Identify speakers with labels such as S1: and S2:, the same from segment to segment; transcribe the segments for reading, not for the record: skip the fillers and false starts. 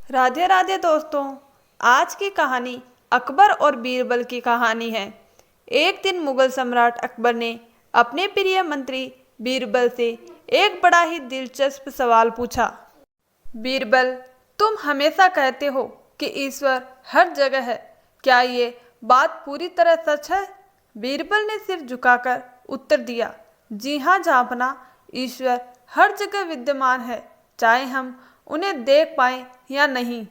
S1: राधे राधे दोस्तों। आज की कहानी अकबर और बीरबल की कहानी है। एक दिन मुगल सम्राट अकबर ने अपने प्रिय मंत्री बीरबल से एक बड़ा ही दिलचस्प सवाल पूछा। बीरबल, तुम हमेशा कहते हो कि ईश्वर हर जगह है, क्या ये बात पूरी तरह सच है? बीरबल ने सिर झुकाकर उत्तर दिया, जी हाँ जहाँपना, ईश्वर हर जगह विद्यमान है, चाहे हम उन्हें देख पाएं या नहीं।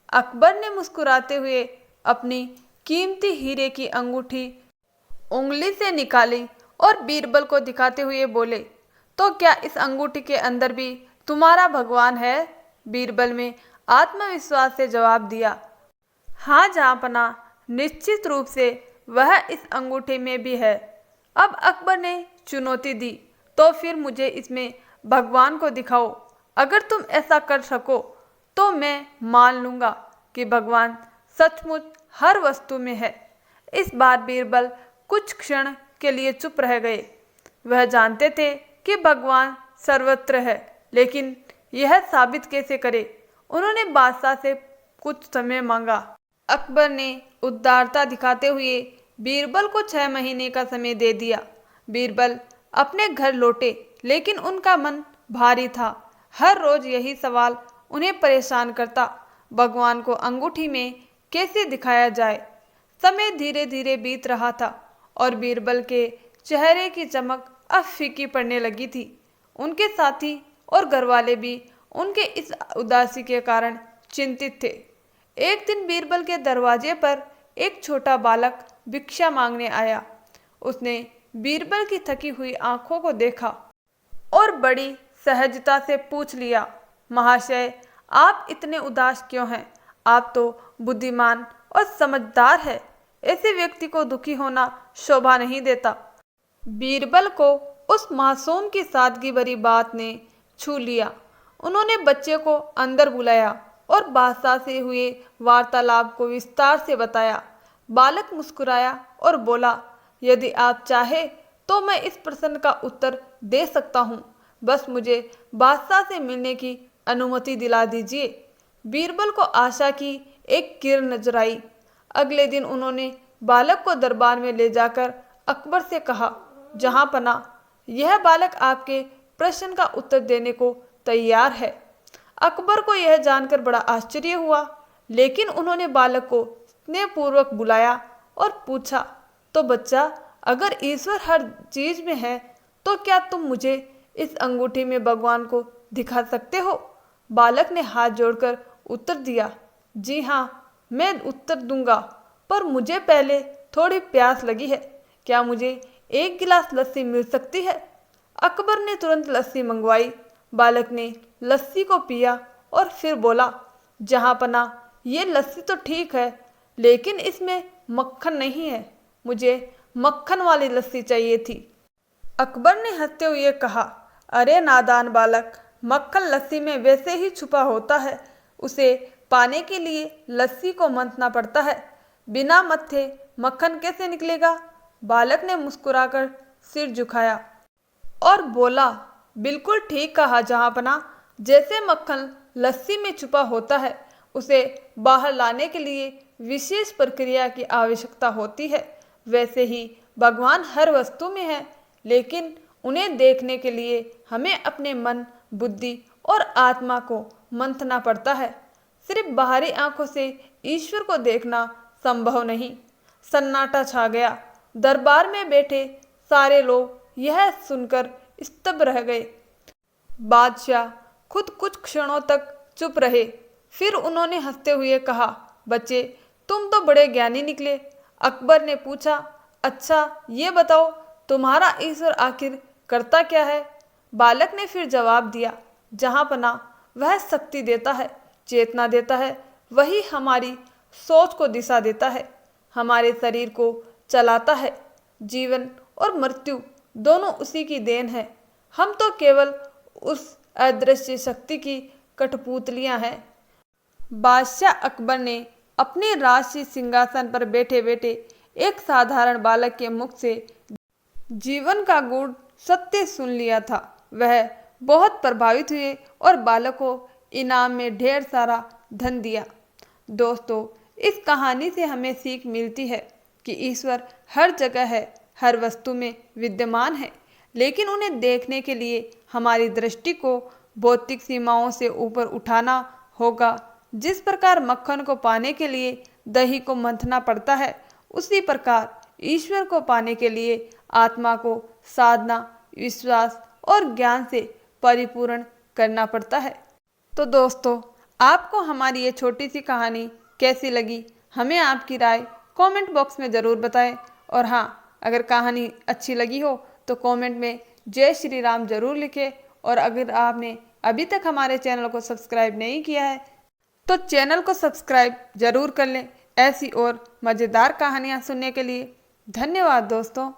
S1: अकबर ने मुस्कुराते हुए अपनी कीमती हीरे की अंगूठी उंगली से निकाली और बीरबल को दिखाते हुए बोले, तो क्या इस अंगूठी के अंदर भी तुम्हारा भगवान है? बीरबल ने आत्मविश्वास से जवाब दिया, हाँ जहाँपना, निश्चित रूप से वह इस अंगूठी में भी है। अब अकबर ने चुनौती दी, तो फिर मुझे इसमें भगवान को दिखाओ। अगर तुम ऐसा कर सको तो मैं मान लूँगा कि भगवान सचमुच हर वस्तु में है। इस बार बीरबल कुछ क्षण के लिए चुप रह गए। वह जानते थे कि भगवान सर्वत्र है, लेकिन यह साबित कैसे करे? उन्होंने बादशाह से कुछ समय मांगा। अकबर ने उदारता दिखाते हुए बीरबल को 6 महीने का समय दे दिया। बीरबल अपने घर लौटे, लेकिन उनका मन भारी था। हर रोज यही सवाल उन्हें परेशान करता, भगवान को अंगूठी में कैसे दिखाया जाए? समय धीरे धीरे बीत रहा था और बीरबल के चेहरे की चमक अब फीकी पड़ने लगी थी। उनके साथी और घरवाले भी उनके इस उदासी के कारण चिंतित थे। एक दिन बीरबल के दरवाजे पर एक छोटा बालक भिक्षा मांगने आया। उसने बीरबल की थकी हुई आंखों को देखा और बड़ी सहजता से पूछ लिया, महाशय, आप इतने उदास क्यों हैं? आप तो बुद्धिमान और समझदार है। ऐसे व्यक्ति को दुखी होना शोभा नहीं देता। बीरबल को उस मासूम की सादगी भरी बात ने छू लिया। उन्होंने बच्चे को अंदर बुलाया और बादशाह से हुए वार्तालाप को विस्तार से बताया। बालक मुस्कुराया और बोला, यदि आप चाहे तो मैं इस प्रश्न का उत्तर दे सकता हूँ, बस मुझे बादशाह से मिलने की अनुमति दिला दीजिए। बीरबल को आशा की एक किरण नजर आई। अगले दिन उन्होंने बालक को दरबार में ले जाकर अकबर से कहा, जहाँपना, यह बालक आपके प्रश्न का उत्तर देने को तैयार है। अकबर को यह जानकर बड़ा आश्चर्य हुआ, लेकिन उन्होंने बालक को स्नेहपूर्वक बुलाया और पूछा, तो बच्चा, अगर ईश्वर हर चीज में है तो क्या तुम मुझे इस अंगूठी में भगवान को दिखा सकते हो? बालक ने हाथ जोड़कर उत्तर दिया, जी हाँ, मैं उत्तर दूंगा, पर मुझे पहले थोड़ी प्यास लगी है। क्या मुझे एक गिलास लस्सी मिल सकती है? अकबर ने तुरंत लस्सी मंगवाई। बालक ने लस्सी को पिया और फिर बोला, जहाँपना, ये लस्सी तो ठीक है, लेकिन इसमें मक्खन नहीं है। मुझे मक्खन वाली लस्सी चाहिए थी। अकबर ने हंसते हुए कहा, अरे नादान बालक, मक्खन लस्सी में वैसे ही छुपा होता है। उसे पाने के लिए लस्सी को मंथना पड़ता है। बिना मत्थे मक्खन कैसे निकलेगा? बालक ने मुस्कुराकर सिर झुकाया और बोला, बिल्कुल ठीक कहा जहाँपना। जैसे मक्खन लस्सी में छुपा होता है, उसे बाहर लाने के लिए विशेष प्रक्रिया की आवश्यकता होती है, वैसे ही भगवान हर वस्तु में है, लेकिन उन्हें देखने के लिए हमें अपने मन, बुद्धि और आत्मा को मंथना पड़ता है। सिर्फ बाहरी आंखों से ईश्वर को देखना संभव नहीं। सन्नाटा छा गया। दरबार में बैठे सारे लोग यह सुनकर स्तब्ध रह गए। बादशाह खुद कुछ क्षणों तक चुप रहे। फिर उन्होंने हंसते हुए कहा, बच्चे, तुम तो बड़े ज्ञानी निकले। अकबर ने पूछा, अच्छा ये बताओ, तुम्हारा ईश्वर आखिर करता क्या है? बालक ने फिर जवाब दिया, जहाँपना, वह शक्ति देता है, चेतना देता है, वही हमारी सोच को दिशा देता है, हमारे शरीर को चलाता है। जीवन और मृत्यु दोनों उसी की देन है। हम तो केवल उस अदृश्य शक्ति की कठपुतलियां हैं। बादशाह अकबर ने अपने राजसी सिंहासन पर बैठे बैठे एक साधारण बालक के मुख से जीवन का गूढ़ सत्य सुन लिया था। वह बहुत प्रभावित हुए और बालक को इनाम में ढेर सारा धन दिया। दोस्तों, इस कहानी से हमें सीख मिलती है कि ईश्वर हर जगह है, हर वस्तु में विद्यमान है, लेकिन उन्हें देखने के लिए हमारी दृष्टि को भौतिक सीमाओं से ऊपर उठाना होगा। जिस प्रकार मक्खन को पाने के लिए दही को मंथना पड़ता है, उसी प्रकार ईश्वर को पाने के लिए आत्मा को साधना, विश्वास और ज्ञान से परिपूर्ण करना पड़ता है। तो दोस्तों, आपको हमारी ये छोटी सी कहानी कैसी लगी, हमें आपकी राय कमेंट बॉक्स में ज़रूर बताएं। और हाँ, अगर कहानी अच्छी लगी हो तो कमेंट में जय श्री राम ज़रूर लिखें। और अगर आपने अभी तक हमारे चैनल को सब्सक्राइब नहीं किया है तो चैनल को सब्सक्राइब ज़रूर कर लें, ऐसी और मज़ेदार कहानियाँ सुनने के लिए। धन्यवाद दोस्तों।